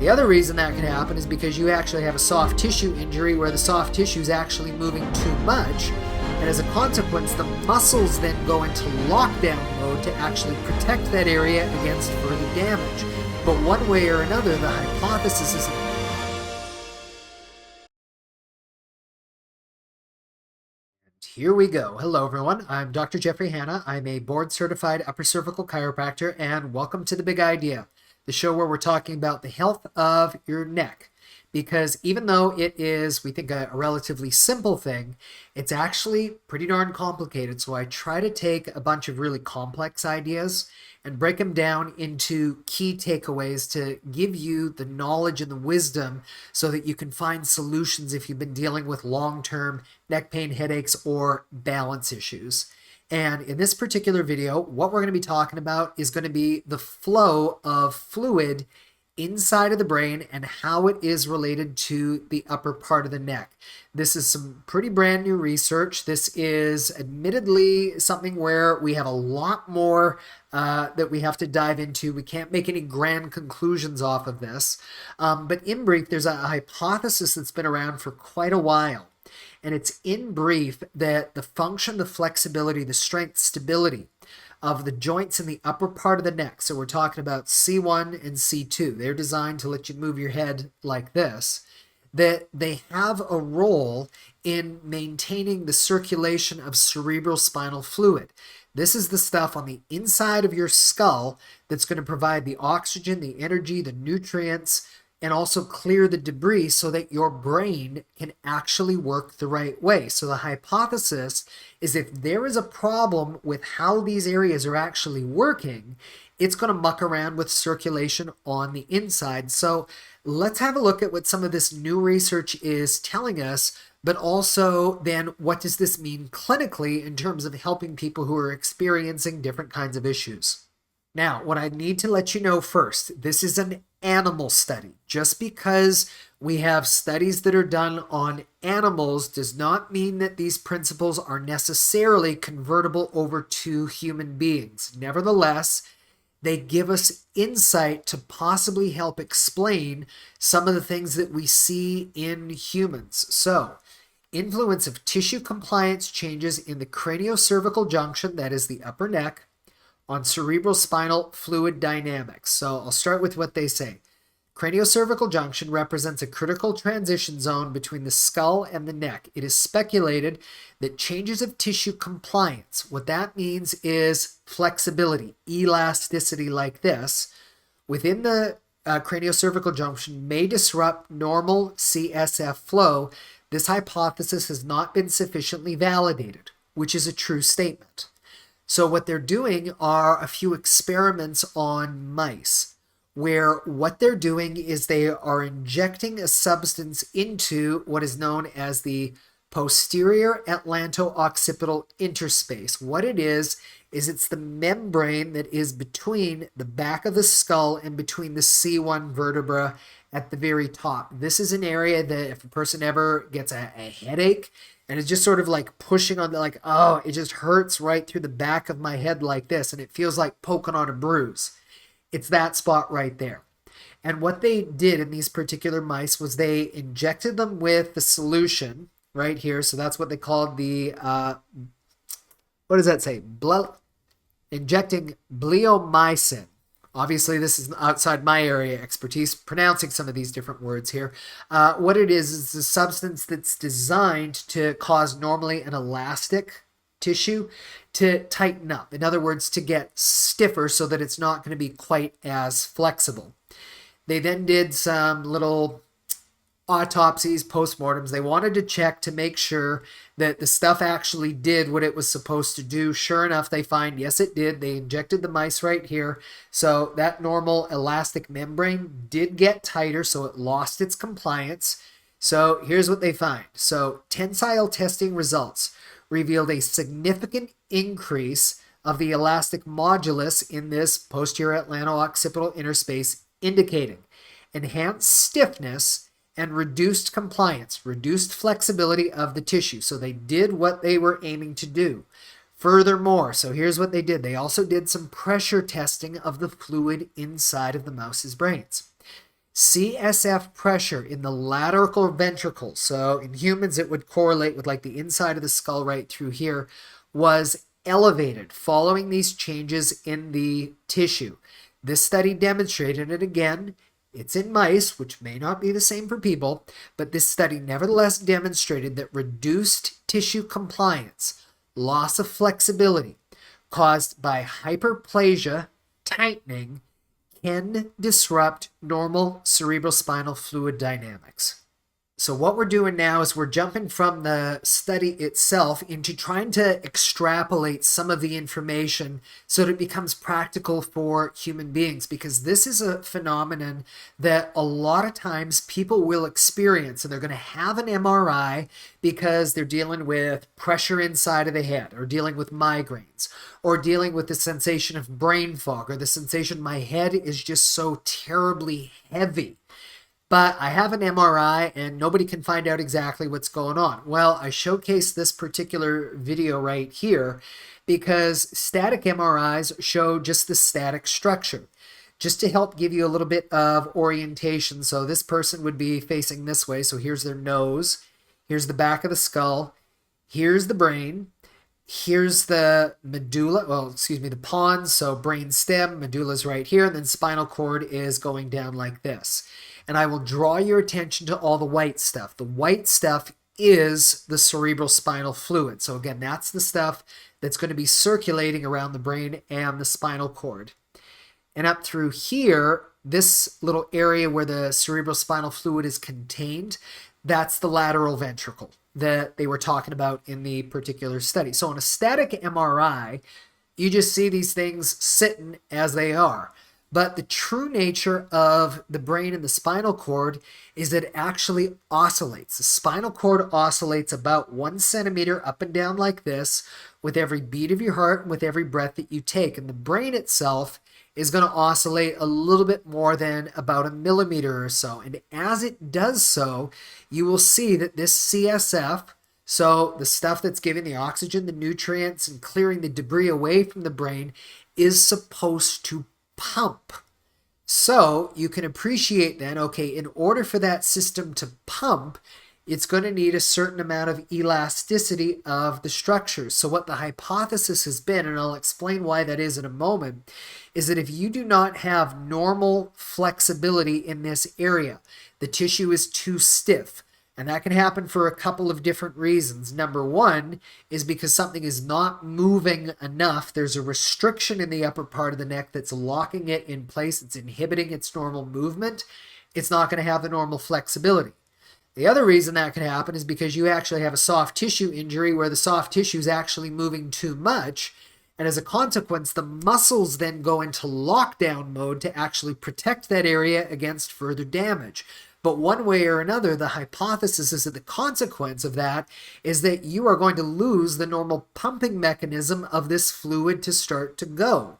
The other reason that can happen is because you actually have a soft tissue injury where the soft tissue is actually moving too much, and as a consequence, the muscles then go into lockdown mode to actually protect that area against further damage. But one way or another, the hypothesis is here we go. Hello, everyone. I'm Dr. Jeffrey Hanna. I'm a board-certified upper cervical chiropractor, and welcome to The Big Idea, the show where we're talking about the health of your neck. Because even though it is, we think, a relatively simple thing, it's actually pretty darn complicated. So I try to take a bunch of really complex ideas and break them down into key takeaways to give you the knowledge and the wisdom so that you can find solutions if you've been dealing with long-term neck pain, headaches, or balance issues. And in this particular video, what we're going to be talking about is going to be the flow of fluid inside of the brain and how it is related to the upper part of the neck. This is some pretty brand new research. This is admittedly something where we have a lot more that we have to dive into. We can't make any grand conclusions off of this. But in brief, there's a hypothesis that's been around for quite a while. And it's in brief that the function, the flexibility, the strength, stability of the joints in the upper part of the neck. So we're talking about C1 and C2. They're designed to let you move your head like this. That they have a role in maintaining the circulation of cerebrospinal fluid. This is the stuff on the inside of your skull that's going to provide the oxygen, the energy, the nutrients, and also clear the debris so that your brain can actually work the right way. So the hypothesis is if there is a problem with how these areas are actually working, it's going to muck around with circulation on the inside. So let's have a look at what some of this new research is telling us, but also then what does this mean clinically in terms of helping people who are experiencing different kinds of issues. Now, what I need to let you know first, this is an animal study. Just because we have studies that are done on animals does not mean that these principles are necessarily convertible over to human beings. Nevertheless, they give us insight to possibly help explain some of the things that we see in humans. So, influence of tissue compliance changes in the craniocervical junction, that is the upper neck, on cerebrospinal fluid dynamics. So I'll start with what they say. Craniocervical junction represents a critical transition zone between the skull and the neck. It is speculated that changes of tissue compliance, what that means is flexibility, elasticity like this, within the craniocervical junction may disrupt normal CSF flow. This hypothesis has not been sufficiently validated, which is a true statement. So what they're doing are a few experiments on mice, where what they're doing is they are injecting a substance into what is known as the posterior atlanto-occipital interspace. What it is it's the membrane that is between the back of the skull and between the C1 vertebra at the very top. This is an area that if a person ever gets a headache, and it's just sort of like pushing on the, like, oh, it just hurts right through the back of my head like this, and it feels like poking on a bruise. It's that spot right there. And what they did in these particular mice was they injected them with the solution right here. So that's what they called the, what does that say? Injecting bleomycin. Obviously, this is outside my area expertise, pronouncing some of these different words here. What it is a substance that's designed to cause normally an elastic tissue to tighten up. In other words, to get stiffer so that it's not going to be quite as flexible. They then did some little autopsies, postmortems. They wanted to check to make sure that the stuff actually did what it was supposed to do. Sure enough, they find, yes, it did. They injected the mice right here. So that normal elastic membrane did get tighter, so it lost its compliance. So here's what they find. So tensile testing results revealed a significant increase of the elastic modulus in this posterior atlanto-occipital interspace, indicating enhanced stiffness and reduced compliance, reduced flexibility of the tissue. So they did what they were aiming to do. Furthermore, so here's what they did. They also did some pressure testing of the fluid inside of the mouse's brains. CSF pressure in the lateral ventricle, so in humans it would correlate with like the inside of the skull right through here, was elevated following these changes in the tissue. This study demonstrated it again. It's in mice, which may not be the same for people, but this study nevertheless demonstrated that reduced tissue compliance, loss of flexibility caused by hyperplasia, tightening, can disrupt normal cerebrospinal fluid dynamics. So what we're doing now is we're jumping from the study itself into trying to extrapolate some of the information so that it becomes practical for human beings, because this is a phenomenon that a lot of times people will experience, and they're going to have an MRI because they're dealing with pressure inside of the head, or dealing with migraines, or dealing with the sensation of brain fog, or the sensation my head is just so terribly heavy. But I have an MRI and nobody can find out exactly what's going on. Well, I showcased this particular video right here because static MRIs show just the static structure, just to help give you a little bit of orientation. So this person would be facing this way. So here's their nose, here's the back of the skull, here's the brain, here's the medulla, the pons, so brain stem, medulla's right here, and then spinal cord is going down like this. And I will draw your attention to all the white stuff. The white stuff is the cerebrospinal fluid. So again, that's the stuff that's going to be circulating around the brain and the spinal cord. And up through here, this little area where the cerebrospinal fluid is contained, that's the lateral ventricle that they were talking about in the particular study. So on a static MRI, you just see these things sitting as they are. But the true nature of the brain and the spinal cord is that it actually oscillates. The spinal cord oscillates about 1 centimeter up and down like this with every beat of your heart and with every breath that you take. And the brain itself is going to oscillate a little bit more than about 1 millimeter or so. And as it does so, you will see that this CSF, so the stuff that's giving the oxygen, the nutrients, and clearing the debris away from the brain, is supposed to pump. So you can appreciate then, okay, in order for that system to pump, it's going to need a certain amount of elasticity of the structures. So what the hypothesis has been, and I'll explain why that is in a moment, is that if you do not have normal flexibility in this area, the tissue is too stiff. And that can happen for a couple of different reasons. Number one is because something is not moving enough. There's a restriction in the upper part of the neck that's locking it in place. It's inhibiting its normal movement. It's not going to have the normal flexibility. The other reason that can happen is because you actually have a soft tissue injury where the soft tissue is actually moving too much. And as a consequence, the muscles then go into lockdown mode to actually protect that area against further damage. But one way or another, the hypothesis is that the consequence of that is that you are going to lose the normal pumping mechanism of this fluid to start to go.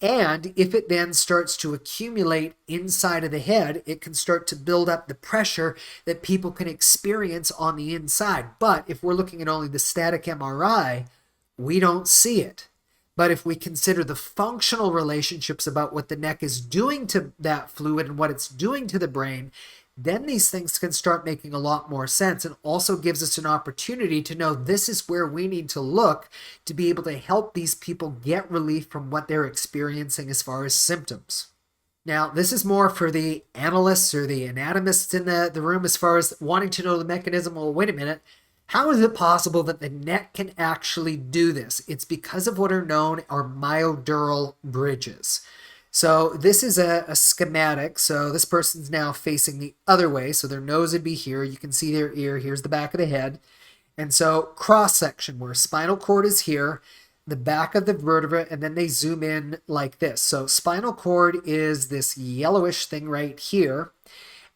And if it then starts to accumulate inside of the head, it can start to build up the pressure that people can experience on the inside. But if we're looking at only the static MRI, we don't see it. But if we consider the functional relationships about what the neck is doing to that fluid and what it's doing to the brain, then these things can start making a lot more sense, and also gives us an opportunity to know this is where we need to look to be able to help these people get relief from what they're experiencing as far as symptoms. Now, this is more for the analysts or the anatomists in the room as far as wanting to know the mechanism. Well, wait a minute. How is it possible that the neck can actually do this? It's because of what are known as myodural bridges. So this is a schematic. So this person's now facing the other way. So their nose would be here. You can see their ear. Here's the back of the head. And so cross section where spinal cord is here, the back of the vertebra, and then they zoom in like this. So spinal cord is this yellowish thing right here.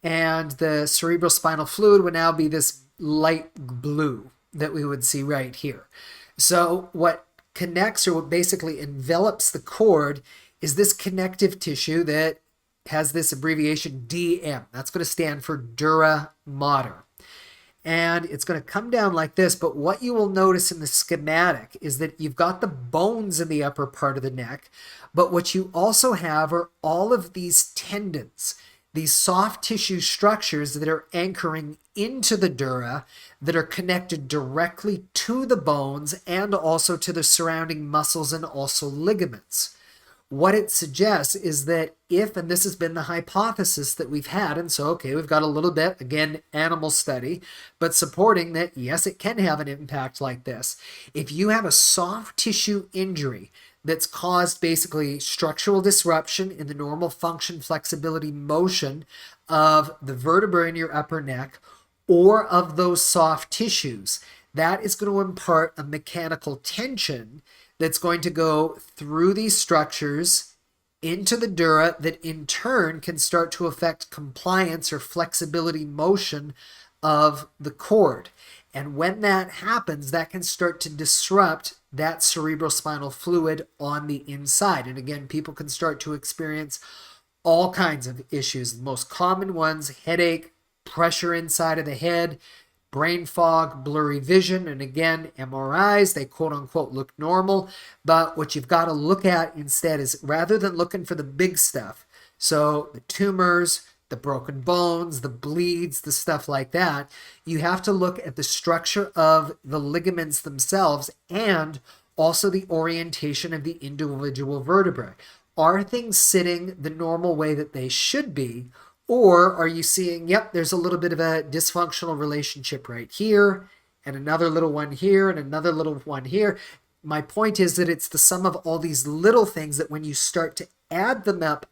And the cerebrospinal fluid would now be this light blue that we would see right here. So what connects, or what basically envelops the cord, is this connective tissue that has this abbreviation DM. That's going to stand for dura mater. And it's going to come down like this, but what you will notice in the schematic is that you've got the bones in the upper part of the neck, but what you also have are all of these tendons. these soft tissue structures that are anchoring into the dura that are connected directly to the bones and also to the surrounding muscles and also ligaments. What it suggests is that if, and this has been the hypothesis that we've had, and so, okay, we've got a little bit, again, animal study, but supporting that, yes, it can have an impact like this. If you have a soft tissue injury that's caused basically structural disruption in the normal function, flexibility, motion of the vertebrae in your upper neck or of those soft tissues, that is going to impart a mechanical tension that's going to go through these structures into the dura that in turn can start to affect compliance or flexibility motion of the cord. And when that happens, that can start to disrupt that cerebrospinal fluid on the inside. And again, people can start to experience all kinds of issues. The most common ones, headache, pressure inside of the head, brain fog, blurry vision, and again, MRIs, they quote unquote look normal, but what you've got to look at instead is rather than looking for the big stuff, so the tumors, the broken bones, the bleeds, the stuff like that, you have to look at the structure of the ligaments themselves and also the orientation of the individual vertebrae. Are things sitting the normal way that they should be? Or are you seeing, yep, there's a little bit of a dysfunctional relationship right here, and another little one here, and another little one here? My point is that it's the sum of all these little things that when you start to add them up,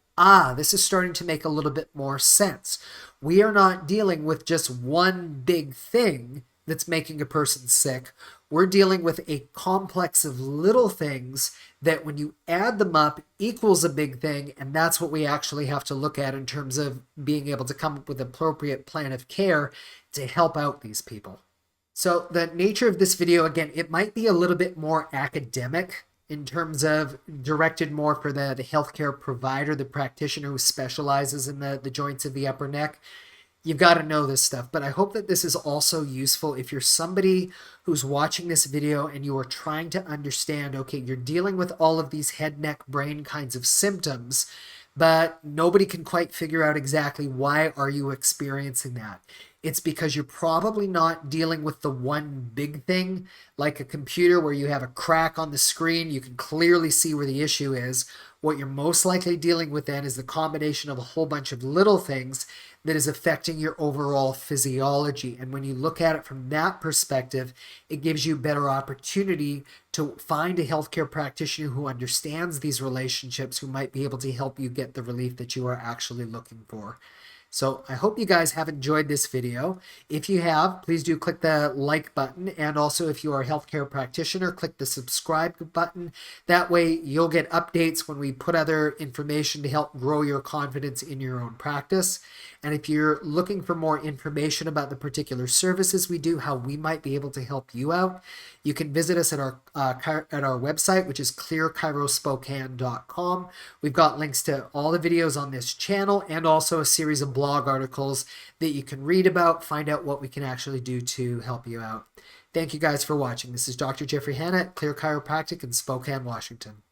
this is starting to make a little bit more sense. We are not dealing with just one big thing that's making a person sick. We're dealing with a complex of little things that when you add them up equals a big thing, and that's what we actually have to look at in terms of being able to come up with an appropriate plan of care to help out these people. So the nature of this video, again, it might be a little bit more academic in terms of directed more for the healthcare provider, the practitioner who specializes in the joints of the upper neck. You've got to know this stuff, but I hope that this is also useful if you're somebody who's watching this video and you are trying to understand, okay, you're dealing with all of these head, neck, brain kinds of symptoms, but nobody can quite figure out exactly why are you experiencing that. It's because you're probably not dealing with the one big thing, like a computer where you have a crack on the screen, you can clearly see where the issue is. What you're most likely dealing with then is the combination of a whole bunch of little things that is affecting your overall physiology. And when you look at it from that perspective, it gives you better opportunity to find a healthcare practitioner who understands these relationships, who might be able to help you get the relief that you are actually looking for. So I hope you guys have enjoyed this video. If you have, please do click the like button. And also if you are a healthcare practitioner, click the subscribe button. That way you'll get updates when we put other information to help grow your confidence in your own practice. And if you're looking for more information about the particular services we do, how we might be able to help you out, you can visit us at our website, which is clearchirospokane.com. We've got links to all the videos on this channel and also a series of blog articles that you can read about, find out what we can actually do to help you out. Thank you guys for watching. This is Dr. Jeffrey Hanna at Clear Chiropractic in Spokane, Washington.